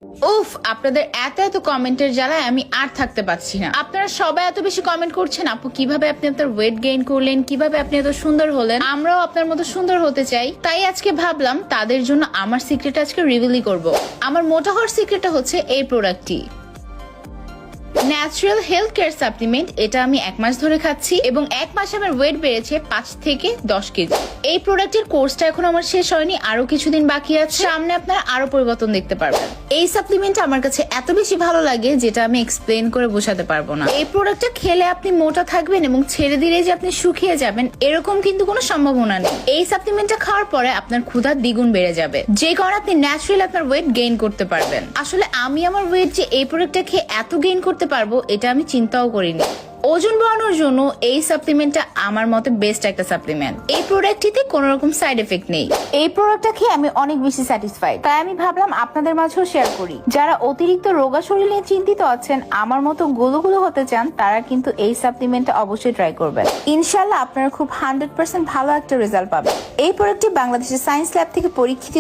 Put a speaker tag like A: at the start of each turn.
A: উফ, আপনাদের এত এত কমেন্টের জ্বালায় আমি আর থাকতে পারছি না। আপনারা সবাই এত বেশি কমেন্ট করছেন, আপু কিভাবে আপনি আপনার ওয়েট গেইন করলেন, কিভাবে আপনি এত সুন্দর হলেন, আমরাও আপনার মতো সুন্দর হতে চাই। তাই আজকে ভাবলাম তাদের জন্য আমার সিক্রেট আজকে রিভিলই করব। আমার মোটা হওয়ার সিক্রেটটা হচ্ছে এই প্রোডাক্টটি, ন্যাচারাল হেলথ কেয়ার সাপ্লিমেন্ট। এটা আমি 1 মাস ধরে খাচ্ছি এবং 1 মাসে আমার ওয়েট বেড়েছে 5 থেকে 10 কেজি। এই প্রোডাক্টের কোর্সটা এখন আমার শেষ হয়নি, আরো কিছুদিন বাকি আছে, সামনে আপনারা আরো পরিবর্তন দেখতে পারবেন। এই সাপ্লিমেন্ট আমার কাছে এত বেশি ভালো লাগে যেটা আমি এক্সপ্লেন করে বোঝাতে পারবো না। এই প্রোডাক্টটা খেলে আপনি মোটা থাকবেন এবং ছেড়ে দিলে যে আপনি শুকিয়ে যাবেন এরকম কিন্তু কোনো সম্ভাবনা নেই। এই সাপ্লিমেন্টটা খাওয়ার পরে আপনার ক্ষুধা দ্বিগুণ বেড়ে যাবে, যে কারণে আপনি ন্যাচারালি আপনার ওয়েট গেইন করতে পারবেন। আসলে আমি আমার ওয়েট যে এই প্রোডাক্টটা খেয়ে এত গেইন করতে পারবো এটা আমি চিন্তাও করিনি। ওজন বাড়ানোর জন্য এই সাপ্লিমেন্টটা আমার মতে বেস্ট একটা সাপ্লিমেন্ট। এই প্রোডাক্টটিতে কোনো রকম সাইড এফেক্ট নেই। এই প্রোডাক্টটা খেয়ে আমি অনেক বেশি স্যাটিসফাইড, তাই আমি ভাবলাম আপনাদের মাঝেও শেয়ার করি। যারা অতিরিক্ত রোগা শরীর নিয়ে চিন্তিত আছেন, আমার মতো গুলো হতে চান, তারা কিন্তু এই সাপ্লিমেন্টটা অবশ্যই ট্রাই করবেন। ইনশাআল্লাহ আপনারা খুব 100% ভালো একটা রেজাল্ট পাবেন। এই প্রোডাক্টটি বাংলাদেশের সায়েন্স ল্যাব থেকে পরীক্ষিত